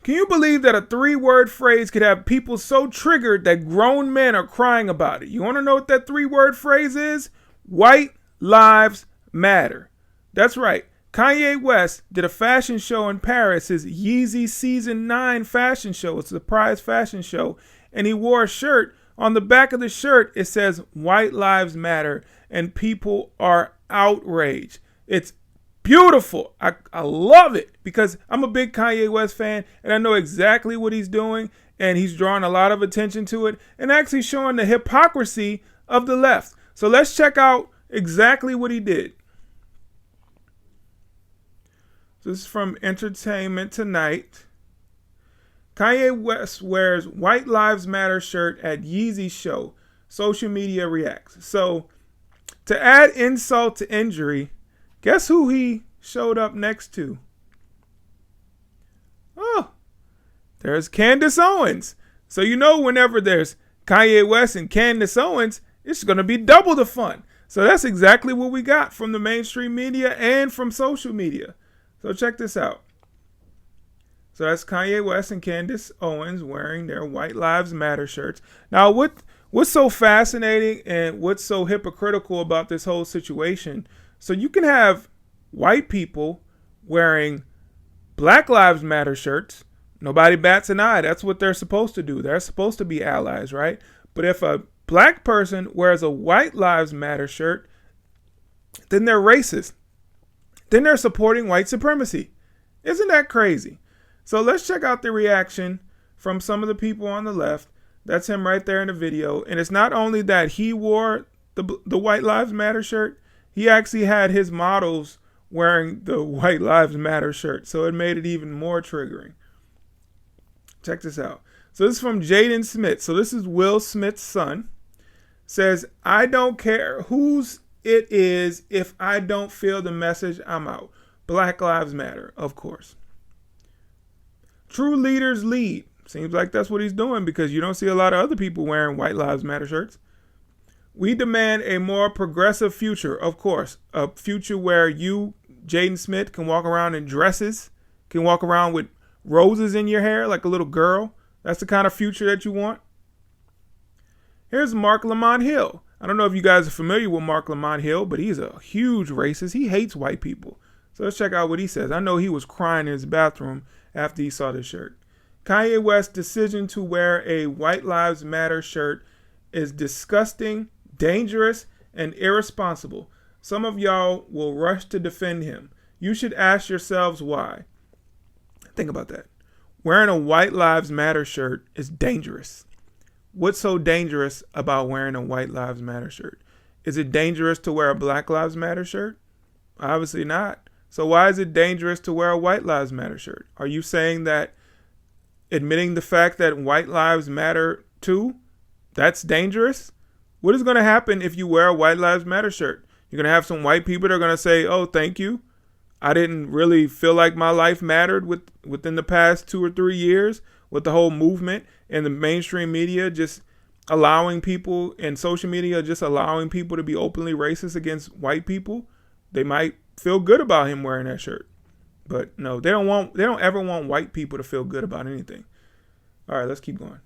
Can you believe that a 3-word phrase could have people so triggered that grown men are crying about it? You want to know what that 3-word phrase is? White lives matter. That's right. Kanye West did a fashion show in Paris, his Yeezy Season 9 fashion show. It's a surprise fashion show. And he wore a shirt. On the back of the shirt, it says, White Lives Matter. And people are outraged. It's beautiful. I love it because I'm a big Kanye West fan and I know exactly what he's doing. And he's drawing a lot of attention to it and actually showing the hypocrisy of the left. So let's check out exactly what he did. This is from Entertainment Tonight. Kanye West wears White Lives Matter shirt at Yeezy show. Social media reacts. So, to add insult to injury, guess who he showed up next to? Oh, there's Candace Owens. So you know whenever there's Kanye West and Candace Owens, it's going to be double the fun. So that's exactly what we got from the mainstream media and from social media. So check this out. So that's Kanye West and Candace Owens wearing their White Lives Matter shirts. Now, what's so fascinating and what's so hypocritical about this whole situation? So you can have white people wearing Black Lives Matter shirts. Nobody bats an eye. That's what they're supposed to do. They're supposed to be allies, right? But if a black person wears a White Lives Matter shirt, then they're racist. Then they're supporting white supremacy. Isn't that crazy? So let's check out the reaction from some of the people on the left. That's him right there in the video. And it's not only that he wore the White Lives Matter shirt, he actually had his models wearing the White Lives Matter shirt. So it made it even more triggering. Check this out. So this is from Jaden Smith. So this is Will Smith's son. Says, I don't care whose it is. If I don't feel the message, I'm out. Black Lives Matter, of course. True leaders lead. Seems like that's what he's doing because you don't see a lot of other people wearing White Lives Matter shirts. We demand a more progressive future, of course. A future where you, Jaden Smith, can walk around in dresses, can walk around with roses in your hair like a little girl. That's the kind of future that you want. Here's Mark Lamont Hill. I don't know if you guys are familiar with Mark Lamont Hill, but he's a huge racist. He hates white people. So let's check out what he says. I know he was crying in his bathroom after he saw this shirt. Kanye West's decision to wear a White Lives Matter shirt is disgusting, dangerous, and irresponsible. Some of y'all will rush to defend him. You should ask yourselves why. Think about that. Wearing a White Lives Matter shirt is dangerous. What's so dangerous about wearing a White Lives Matter shirt? Is it dangerous to wear a Black Lives Matter shirt? Obviously not. So why is it dangerous to wear a White Lives Matter shirt? Are you saying that admitting the fact that white lives matter too, that's dangerous? What is going to happen if you wear a White Lives Matter shirt? You're going to have some white people that are going to say, oh, thank you. I didn't really feel like my life mattered within the past 2 or 3 years with the whole movement and the mainstream media just allowing people and social media just allowing people to be openly racist against white people. They might feel good about him wearing that shirt. But no, they don't ever want white people to feel good about anything. All right, let's keep going.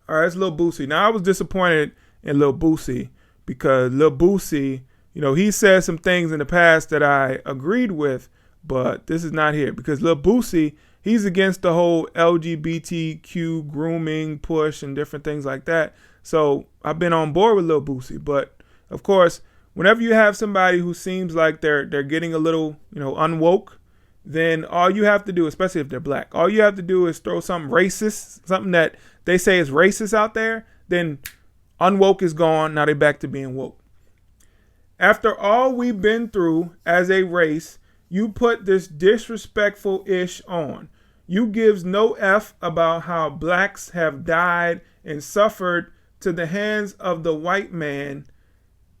All right, it's Lil Boosie. Now, I was disappointed in Lil Boosie because Lil Boosie, you know, he said some things in the past that I agreed with, but this is not here because Lil Boosie, he's against the whole LGBTQ grooming push and different things like that. So I've been on board with Lil Boosie. But, of course, whenever you have somebody who seems like they're getting a little, unwoke, then all you have to do, especially if they're black, all you have to do is throw something racist, something that they say is racist out there, then unwoke is gone. Now they're back to being woke. After all we've been through as a race, you put this disrespectful ish on. You gives no F about how blacks have died and suffered to the hands of the white man.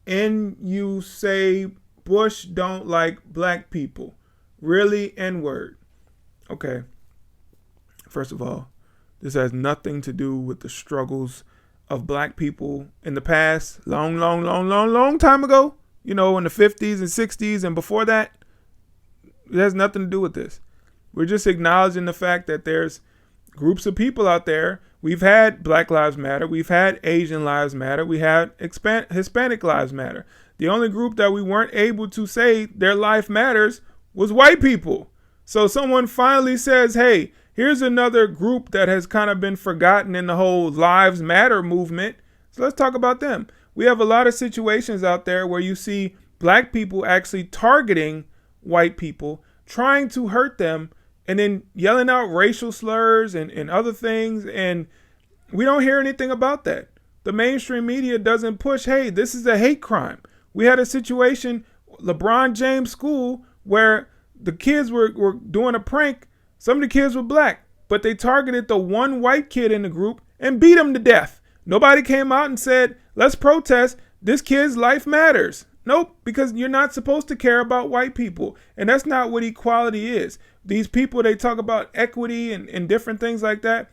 And you say Bush don't like black people. Really, N-word. Okay. First of all, this has nothing to do with the struggles of black people in the past. Long time ago. In the 50s and 60s and before that. It has nothing to do with this. We're just acknowledging the fact that there's groups of people out there. We've had Black Lives Matter. We've had Asian Lives Matter. We had Hispanic Lives Matter. The only group that we weren't able to say their life matters was white people. So someone finally says, hey, here's another group that has kind of been forgotten in the whole Lives Matter movement. So let's talk about them. We have a lot of situations out there where you see black people actually targeting white people, trying to hurt them, and then yelling out racial slurs and other things. And we don't hear anything about that. The mainstream media doesn't push, hey, this is a hate crime. We had a situation, LeBron James school, where the kids were doing a prank. Some of the kids were black, but they targeted the one white kid in the group and beat him to death. Nobody came out and said, let's protest. This kid's life matters. Nope, because you're not supposed to care about white people. And that's not what equality is. These people, they talk about equity and different things like that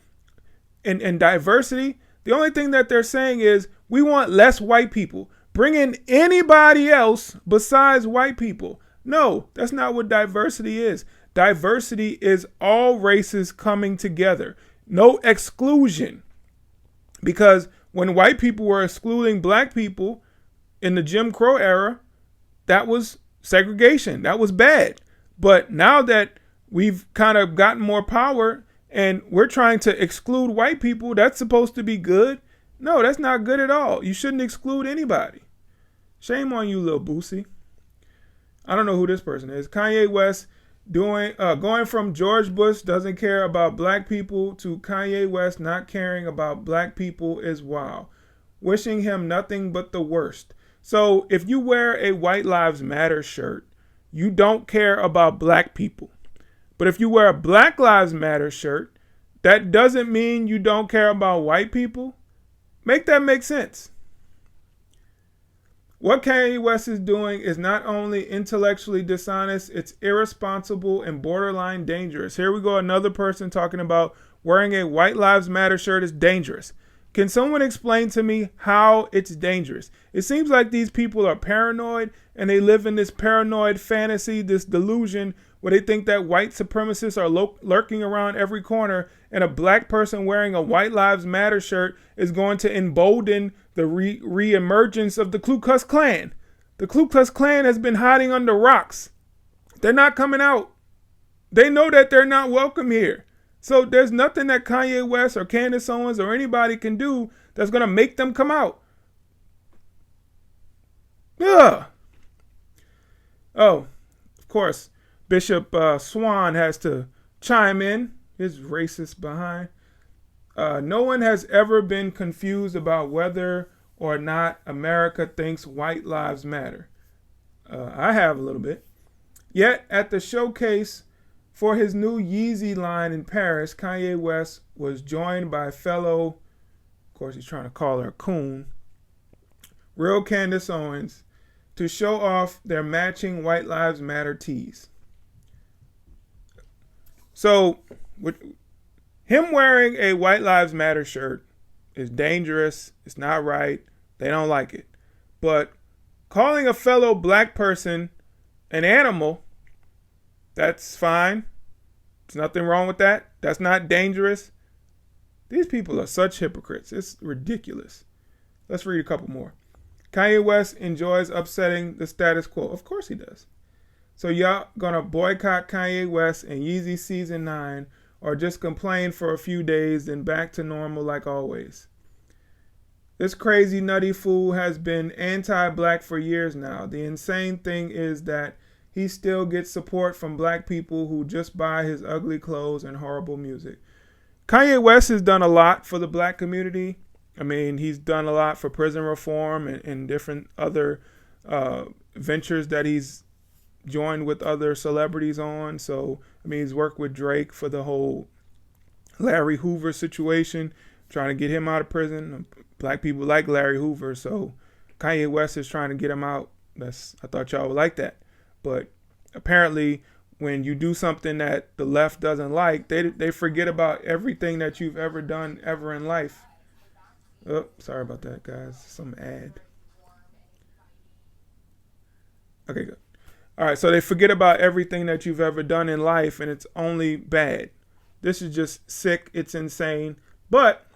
and diversity. The only thing that they're saying is we want less white people. Bring in anybody else besides white people. No, that's not what diversity is. Diversity is all races coming together. No exclusion. Because when white people were excluding black people in the Jim Crow era, that was segregation. That was bad. But now that we've kind of gotten more power and we're trying to exclude white people, that's supposed to be good. No, that's not good at all. You shouldn't exclude anybody. Shame on you, Lil Boosie. I don't know who this person is. Kanye West going from George Bush doesn't care about black people to Kanye West not caring about black people is wild. Wishing him nothing but the worst. So if you wear a White Lives Matter shirt, you don't care about black people. But if you wear a Black Lives Matter shirt, that doesn't mean you don't care about white people. Make that make sense. What Kanye West is doing is not only intellectually dishonest, it's irresponsible and borderline dangerous. Here we go, another person talking about wearing a White Lives Matter shirt is dangerous. Can someone explain to me how it's dangerous? It seems like these people are paranoid and they live in this paranoid fantasy, this delusion where they think that white supremacists are lurking around every corner and a black person wearing a White Lives Matter shirt is going to embolden the re-emergence of the Ku Klux Klan. The Ku Klux Klan has been hiding under rocks. They're not coming out. They know that they're not welcome here. So there's nothing that Kanye West or Candace Owens or anybody can do that's going to make them come out. Ugh. Oh, of course, Bishop Swan has to chime in. His racist behind. No one has ever been confused about whether or not America thinks white lives matter. I have a little bit. Yet at the showcase for his new Yeezy line in Paris, Kanye West was joined by fellow, of course he's trying to call her a coon, real Candace Owens, to show off their matching White Lives Matter tees. So, with him wearing a White Lives Matter shirt is dangerous. It's not right. They don't like it. But calling a fellow black person an animal, that's fine. There's nothing wrong with that. That's not dangerous. These people are such hypocrites. It's ridiculous. Let's read a couple more. Kanye West enjoys upsetting the status quo. Of course he does. So y'all gonna boycott Kanye West and Yeezy Season 9 or just complain for a few days then back to normal like always. This crazy nutty fool has been anti-black for years now. The insane thing is that he still gets support from black people who just buy his ugly clothes and horrible music. Kanye West has done a lot for the black community. I mean, he's done a lot for prison reform and different other ventures that he's joined with other celebrities on. So, I mean, he's worked with Drake for the whole Larry Hoover situation, trying to get him out of prison. Black people like Larry Hoover, so Kanye West is trying to get him out. I thought y'all would like that. But apparently, when you do something that the left doesn't like, they forget about everything that you've ever done ever in life. Oh, sorry about that, guys. Some ad. Okay, good. All right, so they forget about everything that you've ever done in life, and it's only bad. This is just sick. It's insane. But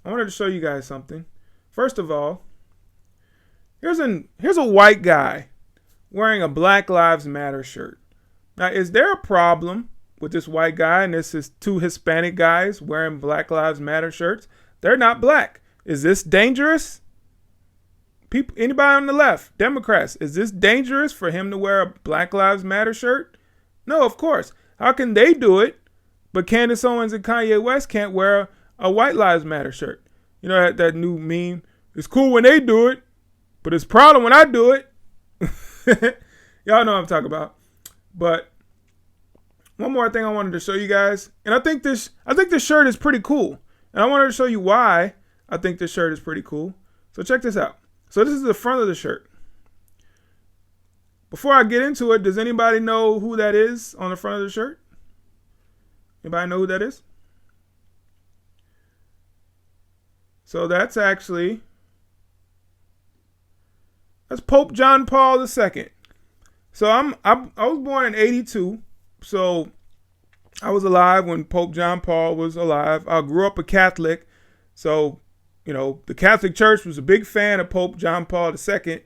I wanted to show you guys something. First of all, here's a white guy wearing a Black Lives Matter shirt. Now, is there a problem with this white guy and this is two Hispanic guys wearing Black Lives Matter shirts? They're not black. Is this dangerous? People, anybody on the left, Democrats, is this dangerous for him to wear a Black Lives Matter shirt? No, of course. How can they do it, but Candace Owens and Kanye West can't wear a White Lives Matter shirt? You know that new meme? It's cool when they do it, but it's a problem when I do it. Y'all know what I'm talking about. But one more thing I wanted to show you guys, and I think this shirt is pretty cool, and I wanted to show you why I think this shirt is pretty cool. So check this out. So this is the front of the shirt. Before I get into it, does anybody know who that is on the front of the shirt? Anybody know who that is? So that's Pope John Paul II. So I was born in 82. So I was alive when Pope John Paul was alive. I grew up a Catholic. So, you know, the Catholic Church was a big fan of Pope John Paul II.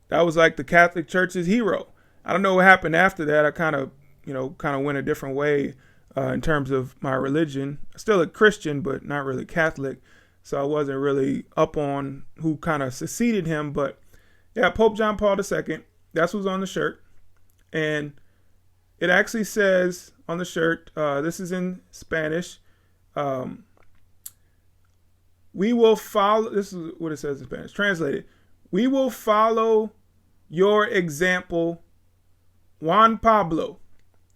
That was like the Catholic Church's hero. I don't know what happened after that. I kind of went a different way in terms of my religion. Still a Christian, but not really Catholic. So I wasn't really up on who kind of succeeded him. But yeah, Pope John Paul II, that's who's on the shirt. And it actually says on the shirt, this is in Spanish, we will follow, this is what it says in Spanish, translated, we will follow your example, Juan Pablo.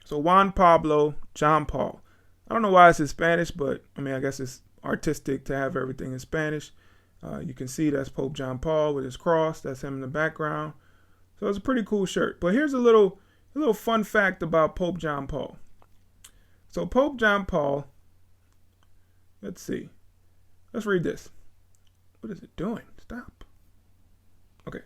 So Juan Pablo, John Paul. I don't know why it's in Spanish, but I mean, I guess it's artistic to have everything in Spanish. You can see that's Pope John Paul with his cross. That's him in the background. So it's a pretty cool shirt. But here's a little fun fact about Pope John Paul. So Pope John Paul, let's see. Let's read this. What is it doing? Stop. Okay.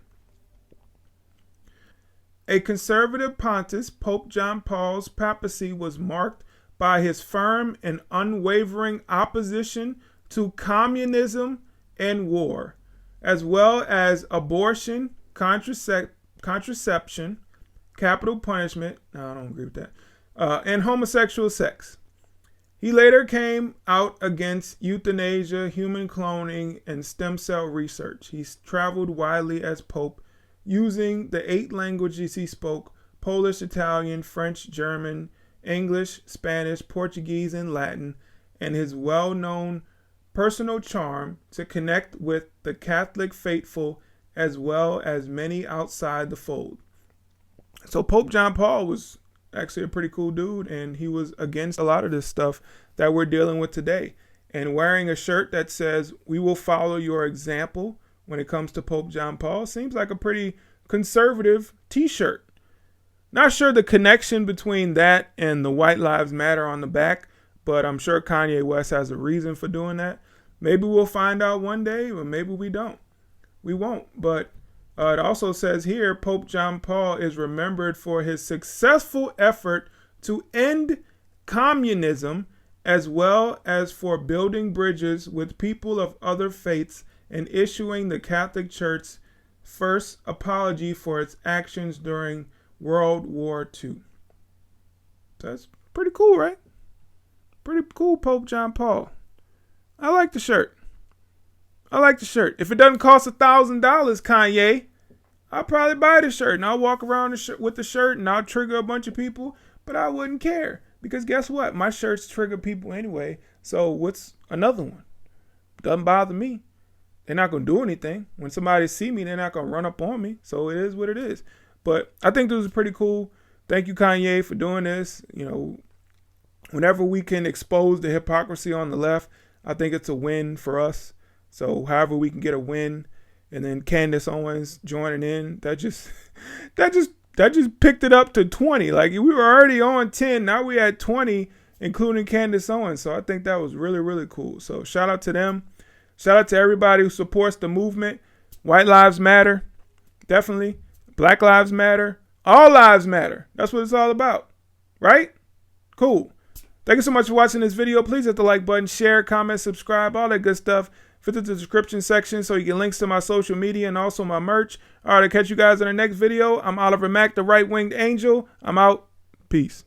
A conservative pontiff, Pope John Paul's papacy was marked by his firm and unwavering opposition to communism and war, as well as abortion, contraception, capital punishment, no, I don't agree with that, and homosexual sex. He later came out against euthanasia, human cloning, and stem cell research. He's traveled widely as Pope, using the 8 languages he spoke: Polish, Italian, French, German, English, Spanish, Portuguese, and Latin, and his well-known personal charm to connect with the Catholic faithful as well as many outside the fold. So Pope John Paul was actually a pretty cool dude, and he was against a lot of this stuff that we're dealing with today. And wearing a shirt that says, we will follow your example when it comes to Pope John Paul, seems like a pretty conservative t-shirt. Not sure the connection between that and the White Lives Matter on the back, but I'm sure Kanye West has a reason for doing that. Maybe we'll find out one day, or maybe we don't. We won't. But it also says here, Pope John Paul is remembered for his successful effort to end communism, as well as for building bridges with people of other faiths and issuing the Catholic Church's first apology for its actions during World War II. That's pretty cool, right? Pretty cool, Pope John Paul. I like the shirt. If it doesn't cost $1,000, Kanye, I'll probably buy the shirt and I'll walk around with the shirt and I'll trigger a bunch of people, but I wouldn't care because guess what? My shirts trigger people anyway. So what's another one? Doesn't bother me. They're not going to do anything. When somebody see me, they're not going to run up on me. So it is what it is. But I think this is pretty cool. Thank you, Kanye, for doing this. You know, whenever we can expose the hypocrisy on the left, I think it's a win for us. So however we can get a win, and then Candace Owens joining in, that just picked it up to 20. Like we were already on 10, now we at 20, including Candace Owens. So I think that was really, really cool. So shout out to them. Shout out to everybody who supports the movement. White Lives Matter, definitely. Black Lives Matter, All lives matter. That's what it's all about. Right? Cool. Thank you so much for watching this video. Please hit the like button, share, comment, subscribe, all that good stuff. Fit the description section so you get links to my social media and also my merch. All right, I'll catch you guys in the next video. I'm Oliver Mack, the right-winged angel. I'm out. Peace.